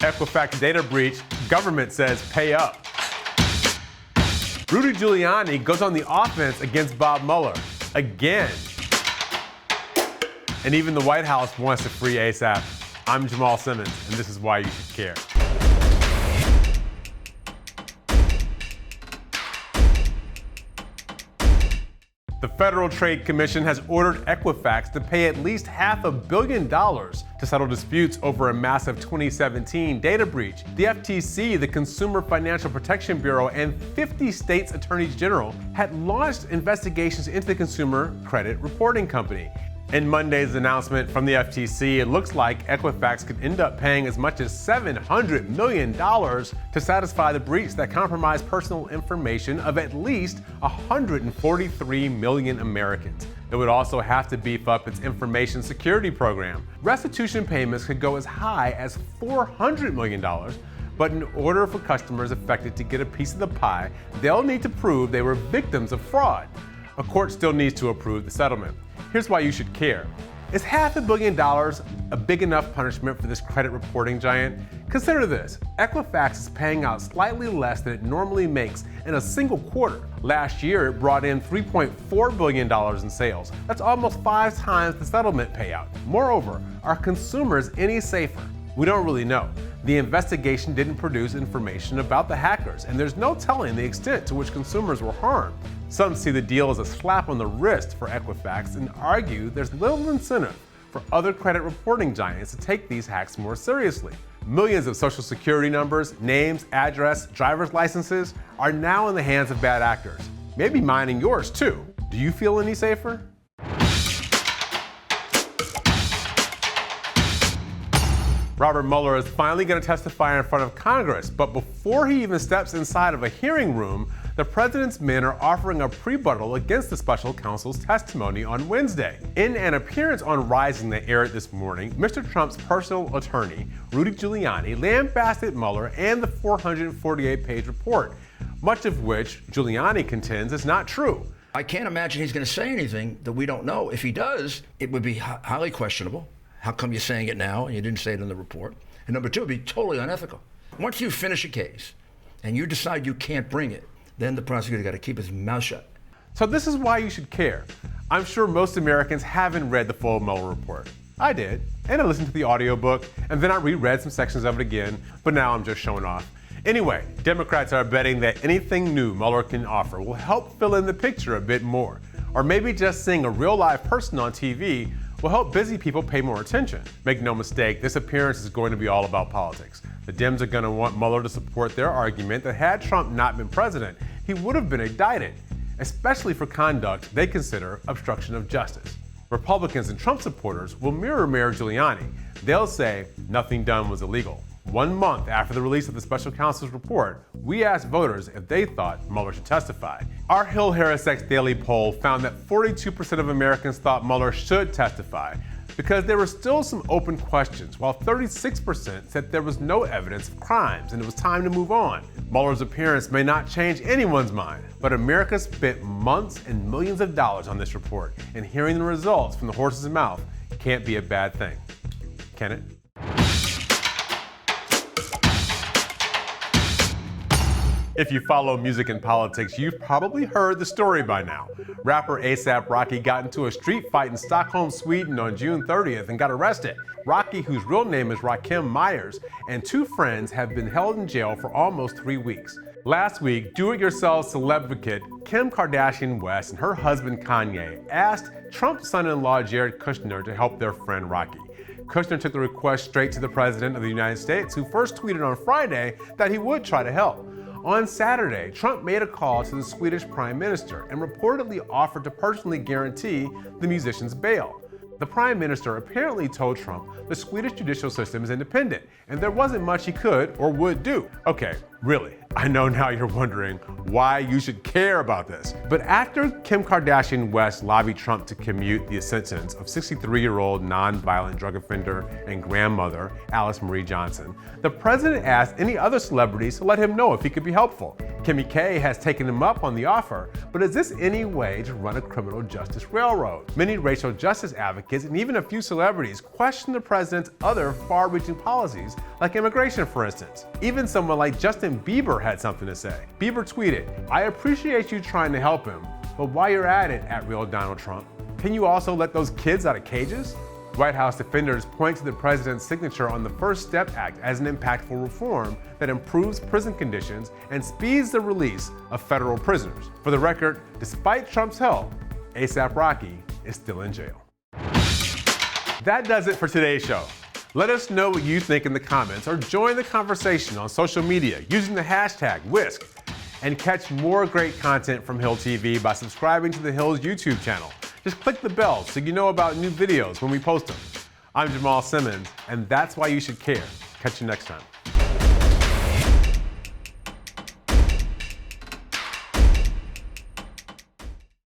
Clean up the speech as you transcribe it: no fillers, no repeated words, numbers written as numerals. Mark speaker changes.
Speaker 1: Equifax data breach, government says pay up. Rudy Giuliani goes on the offense against Bob Mueller. Again. And even the White House wants to free ASAP. I'm Jamal Simmons, and this is why you should care. The Federal Trade Commission has ordered Equifax to pay at least $500 million to settle disputes over a massive 2017 data breach. The FTC, the Consumer Financial Protection Bureau, and 50 states' attorneys general had launched investigations into the Consumer Credit Reporting Company. In Monday's announcement from the FTC, it looks like Equifax could end up paying as much as $700 million to satisfy the breach that compromised personal information of at least 143 million Americans. It would also have to beef up its information security program. Restitution payments could go as high as $400 million, but in order for customers affected to get a piece of the pie, they'll need to prove they were victims of fraud. A court still needs to approve the settlement. Here's why you should care. Is $500 million a big enough punishment for this credit reporting giant? Consider this. Equifax is paying out slightly less than it normally makes in a single quarter. Last year, it brought in $3.4 billion in sales. That's almost 5 times the settlement payout. Moreover, are consumers any safer? We don't really know. The investigation didn't produce information about the hackers, and there's no telling the extent to which consumers were harmed. Some see the deal as a slap on the wrist for Equifax and argue there's little incentive for other credit reporting giants to take these hacks more seriously. Millions of social security numbers, names, address, driver's licenses are now in the hands of bad actors. Maybe mine and yours too. Do you feel any safer? Robert Mueller is finally going to testify in front of Congress, but before he even steps inside of a hearing room, the president's men are offering a rebuttal against the special counsel's testimony on Wednesday. In an appearance on Rising that aired this morning, Mr. Trump's personal attorney, Rudy Giuliani, lambasted Mueller and the 448-page report, much of which Giuliani contends is not true.
Speaker 2: I can't imagine he's going to say anything that we don't know. If he does, it would be highly questionable. How come you're saying it now and you didn't say it in the report? And number two, it would be totally unethical. Once you finish a case and you decide you can't bring it, then the prosecutor got to keep his mouth shut.
Speaker 1: So this is why you should care. I'm sure most Americans haven't read the full Mueller report. I did, and I listened to the audiobook, and then I reread some sections of it again, but now I'm just showing off. Anyway, Democrats are betting that anything new Mueller can offer will help fill in the picture a bit more. Or maybe just seeing a real live person on TV will help busy people pay more attention. Make no mistake, this appearance is going to be all about politics. The Dems are going to want Mueller to support their argument that had Trump not been president, he would have been indicted, especially for conduct they consider obstruction of justice. Republicans and Trump supporters will mirror Mayor Giuliani. They'll say nothing done was illegal. 1 month after the release of the special counsel's report, we asked voters if they thought Mueller should testify. Our Hill Harris X Daily poll found that 42% of Americans thought Mueller should testify because there were still some open questions, while 36% said there was no evidence of crimes and it was time to move on. Mueller's appearance may not change anyone's mind, but America spent months and millions of dollars on this report, and hearing the results from the horse's mouth can't be a bad thing. Can it? If you follow music and politics, you've probably heard the story by now. Rapper A$AP Rocky got into a street fight in Stockholm, Sweden on June 30th and got arrested. Rocky, whose real name is Rakim Myers, and 2 friends have been held in jail for almost 3 weeks. Last week, do-it-yourself celebrity Kim Kardashian West and her husband Kanye asked Trump's son-in-law Jared Kushner to help their friend Rocky. Kushner took the request straight to the President of the United States, who first tweeted on Friday that he would try to help. On Saturday, Trump made a call to the Swedish Prime Minister and reportedly offered to personally guarantee the musician's bail. The Prime Minister apparently told Trump the Swedish judicial system is independent and there wasn't much he could or would do. Okay, really, I know now you're wondering why you should care about this. But after Kim Kardashian West lobbied Trump to commute the sentence of 63-year-old non-violent drug offender and grandmother Alice Marie Johnson, the president asked any other celebrities to let him know if he could be helpful. Kimmy K has taken him up on the offer, but is this any way to run a criminal justice railroad? Many racial justice advocates and even a few celebrities question the president's other far-reaching policies, like immigration, for instance. Even someone like Justin Bieber had something to say. Bieber tweeted, "I appreciate you trying to help him, but while you're at it, @Real Donald Trump, can you also let those kids out of cages?" White House defenders point to the president's signature on the First Step Act as an impactful reform that improves prison conditions and speeds the release of federal prisoners. For the record, despite Trump's help, A$AP Rocky is still in jail. That does it for today's show. Let us know what you think in the comments or join the conversation on social media using the hashtag #Whisk. And catch more great content from Hill TV by subscribing to the Hill's YouTube channel. Just click the bell so you know about new videos when we post them. I'm Jamal Simmons, and that's why you should care. Catch you next time.